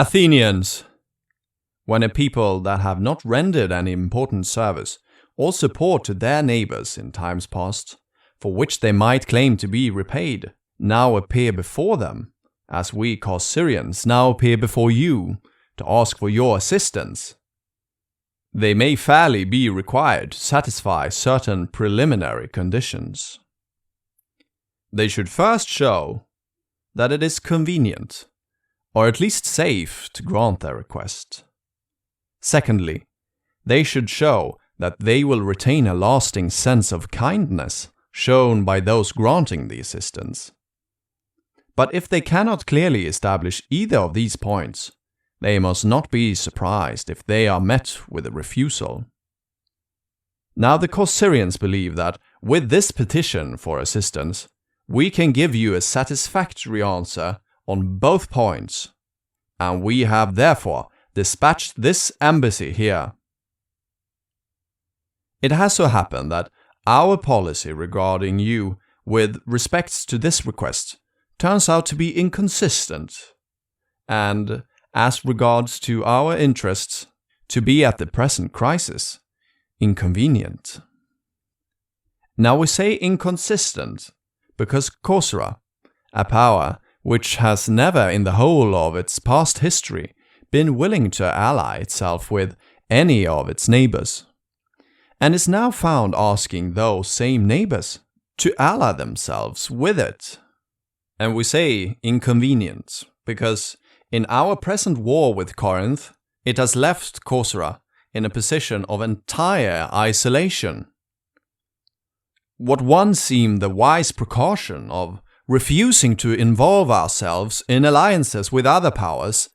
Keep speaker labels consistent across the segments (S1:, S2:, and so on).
S1: Athenians, when a people that have not rendered any important service or support to their neighbors in times past, for which they might claim to be repaid, now appear before them, as we Corcyraeans now appear before you, to ask for your assistance, they may fairly be required to satisfy certain preliminary conditions. They should first show that it is convenient, or at least safe, to grant their request. Secondly, they should show that they will retain a lasting sense of kindness shown by those granting the assistance. But if they cannot clearly establish either of these points, they must not be surprised if they are met with a refusal. Now the Corcyraeans believe that with this petition for assistance, we can give you a satisfactory answer on both points, and we have therefore dispatched this embassy here. It has so happened that our policy regarding you with respect to this request turns out to be inconsistent, and as regards to our interests, to be at the present crisis inconvenient. Now we say inconsistent because Corcyra, a power which has never in the whole of its past history been willing to ally itself with any of its neighbors, and is now found asking those same neighbors to ally themselves with it. And we say inconvenient because in our present war with Corinth, it has left Corcyra in a position of entire isolation. What once seemed the wise precaution of refusing to involve ourselves in alliances with other powers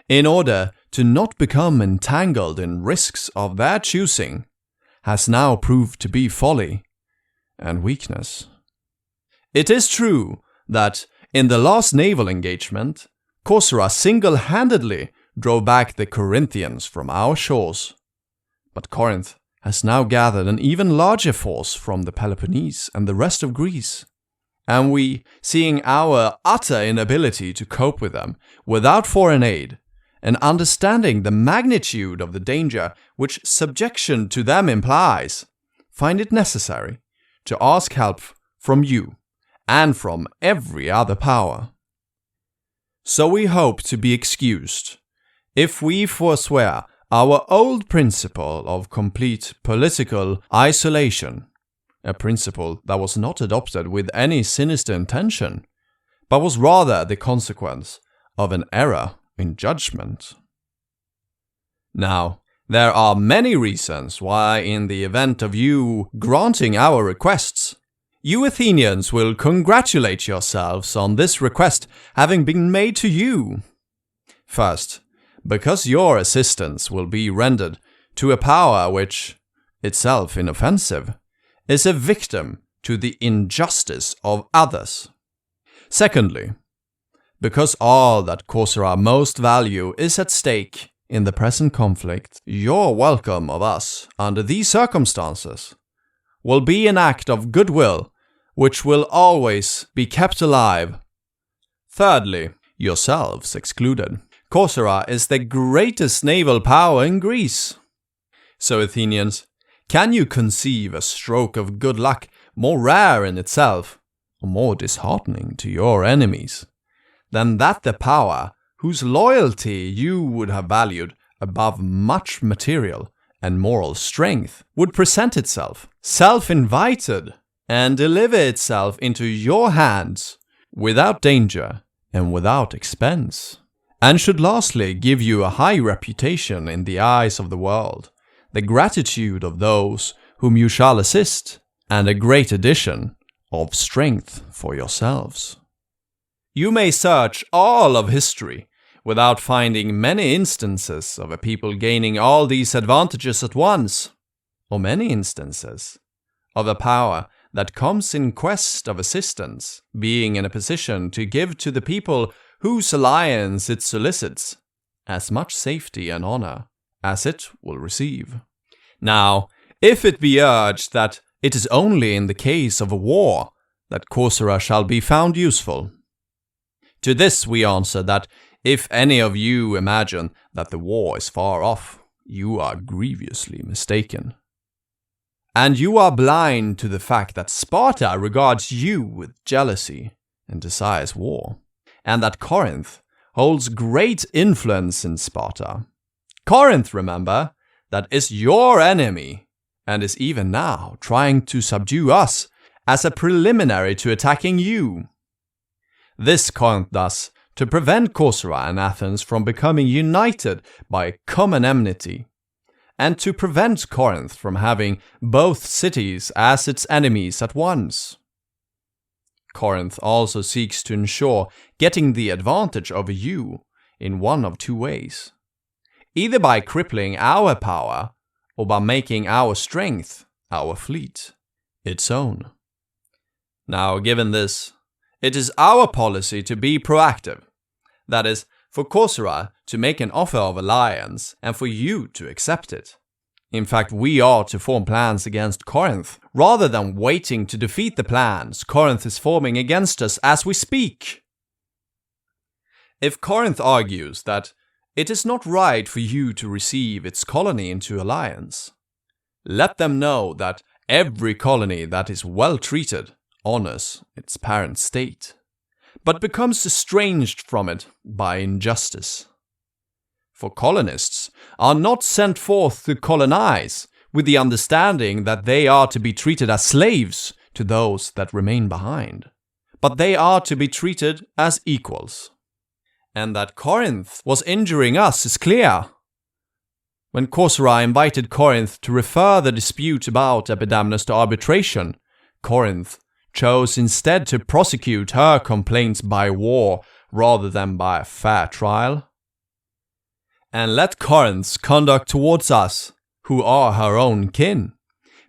S1: in order to not become entangled in risks of their choosing has now proved to be folly and weakness. It is true that in the last naval engagement, Corcyra single-handedly drove back the Corinthians from our shores, but Corinth has now gathered an even larger force from the Peloponnese and the rest of Greece, and we, seeing our utter inability to cope with them without foreign aid, and understanding the magnitude of the danger which subjection to them implies, find it necessary to ask help from you and from every other power. So we hope to be excused if we forswear our old principle of complete political isolation, a principle that was not adopted with any sinister intention, but was rather the consequence of an error in judgment. Now, there are many reasons why, in the event of you granting our requests, you Athenians will congratulate yourselves on this request having been made to you. First, because your assistance will be rendered to a power which, itself inoffensive, is a victim to the injustice of others. Secondly, because all that Corcyra most value is at stake in the present conflict, your welcome of us under these circumstances will be an act of goodwill which will always be kept alive. Thirdly, yourselves excluded, Corcyra is the greatest naval power in Greece. So Athenians, can you conceive a stroke of good luck more rare in itself, or more disheartening to your enemies, than that the power whose loyalty you would have valued above much material and moral strength would present itself, self-invited, and deliver itself into your hands without danger and without expense, and should lastly give you a high reputation in the eyes of the world, the gratitude of those whom you shall assist, and a great addition of strength for yourselves. You may search all of history without finding many instances of a people gaining all these advantages at once, or many instances of a power that comes in quest of assistance, being in a position to give to the people whose alliance it solicits as much safety and honor as it will receive. Now, if it be urged that it is only in the case of a war that Corcyra shall be found useful, to this we answer that If any of you imagine that the war is far off, you are grievously mistaken. And you are blind to the fact that Sparta regards you with jealousy and desires war, and that Corinth holds great influence in Sparta. Corinth, remember, that is your enemy, and is even now trying to subdue us as a preliminary to attacking you. This Corinth does to prevent Corcyra and Athens from becoming united by common enmity, and to prevent Corinth from having both cities as its enemies at once. Corinth also seeks to ensure getting the advantage over you in one of two ways, either by crippling our power or by making our strength, our fleet, its own. Now, given this, it is our policy to be proactive. That is, for Corcyra to make an offer of alliance and for you to accept it. In fact, we are to form plans against Corinth, rather than waiting to defeat the plans Corinth is forming against us as we speak. If Corinth argues that it is not right for you to receive its colony into alliance, let them know that every colony that is well treated honors its parent state, but becomes estranged from it by injustice. For colonists are not sent forth to colonize with the understanding that they are to be treated as slaves to those that remain behind, but they are to be treated as equals. And that Corinth was injuring us is clear. When Corcyra invited Corinth to refer the dispute about Epidamnus to arbitration, Corinth chose instead to prosecute her complaints by war rather than by a fair trial. And let Corinth's conduct towards us, who are her own kin,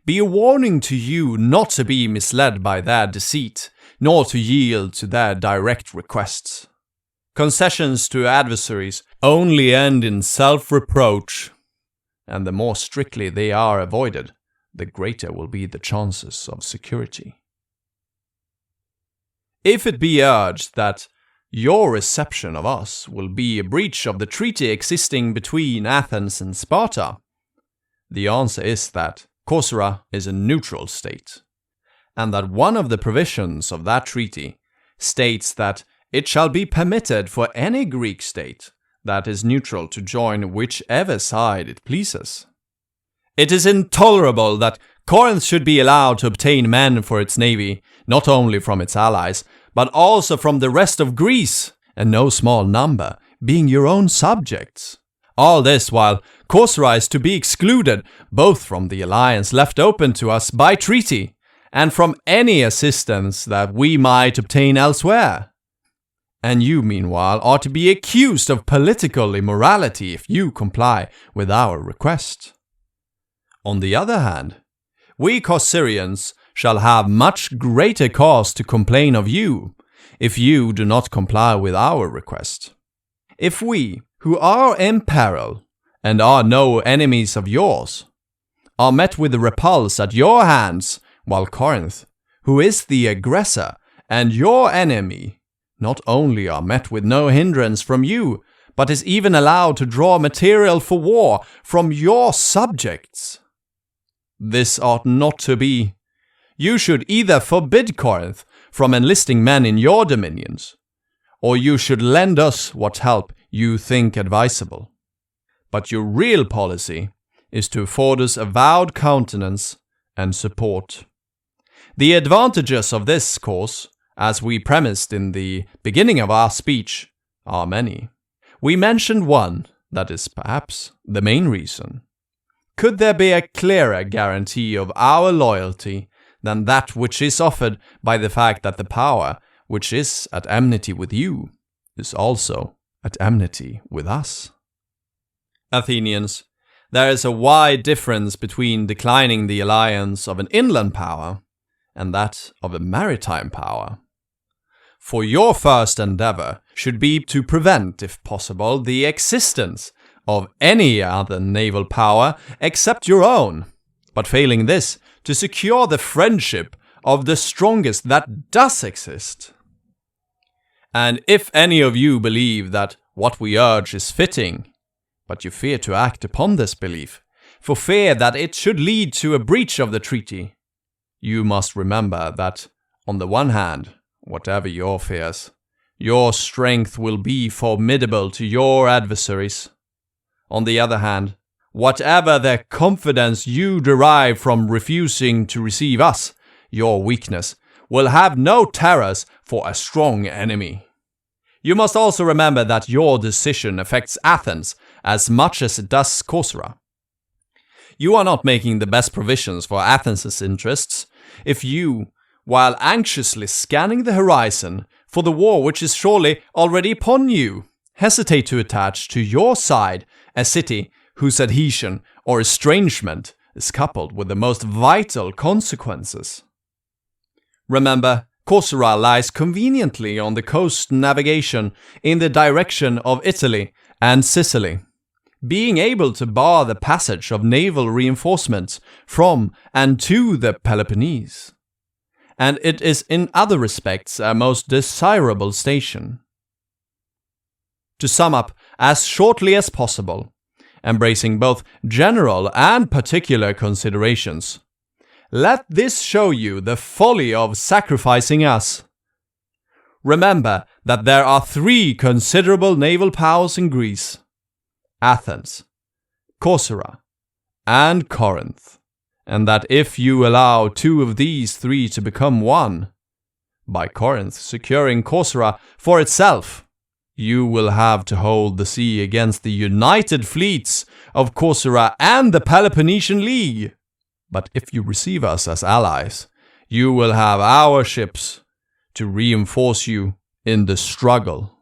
S1: be a warning to you not to be misled by their deceit, nor to yield to their direct requests. Concessions to adversaries only end in self-reproach, and the more strictly they are avoided, the greater will be the chances of security. If it be urged that your reception of us will be a breach of the treaty existing between Athens and Sparta, the answer is that Corcyra is a neutral state, and that one of the provisions of that treaty states that it shall be permitted for any Greek state that is neutral to join whichever side it pleases. It is intolerable that Corinth should be allowed to obtain men for its navy, not only from its allies, but also from the rest of Greece, and no small number, being your own subjects. All this while Corcyra is to be excluded both from the alliance left open to us by treaty, and from any assistance that we might obtain elsewhere. And you, meanwhile, are to be accused of political immorality if you comply with our request. On the other hand, we Corcyraeans shall have much greater cause to complain of you, if you do not comply with our request. If we, who are in peril, and are no enemies of yours, are met with a repulse at your hands, while Corinth, who is the aggressor and your enemy, not only are met with no hindrance from you, but is even allowed to draw material for war from your subjects. This ought not to be. You should either forbid Corinth from enlisting men in your dominions, or you should lend us what help you think advisable. But your real policy is to afford us avowed countenance and support. The advantages of this course, as we premised in the beginning of our speech, are many. We mentioned one that is perhaps the main reason. Could there be a clearer guarantee of our loyalty than that which is offered by the fact that the power which is at enmity with you is also at enmity with us? Athenians, there is a wide difference between declining the alliance of an inland power and that of a maritime power. For your first endeavor should be to prevent, if possible, the existence of any other naval power except your own, but failing this, to secure the friendship of the strongest that does exist. And if any of you believe that what we urge is fitting, but you fear to act upon this belief, for fear that it should lead to a breach of the treaty. You must remember that, on the one hand, whatever your fears, your strength will be formidable to your adversaries. On the other hand, whatever the confidence you derive from refusing to receive us, your weakness will have no terrors for a strong enemy. You must also remember that your decision affects Athens as much as it does Corcyra. You are not making the best provisions for Athens' interests if you, while anxiously scanning the horizon for the war which is surely already upon you, hesitate to attach to your side a city whose adhesion or estrangement is coupled with the most vital consequences. Remember, Corcyra lies conveniently on the coast navigation in the direction of Italy and Sicily, being able to bar the passage of naval reinforcements from and to the Peloponnese. And it is in other respects a most desirable station. To sum up as shortly as possible, embracing both general and particular considerations, let this show you the folly of sacrificing us. Remember that there are 3 considerable naval powers in Greece: Athens, Corcyra, and Corinth, and that if you allow 2 of these 3 to become one, by Corinth securing Corcyra for itself, you will have to hold the sea against the united fleets of Corcyra and the Peloponnesian League. But if you receive us as allies, you will have our ships to reinforce you in the struggle.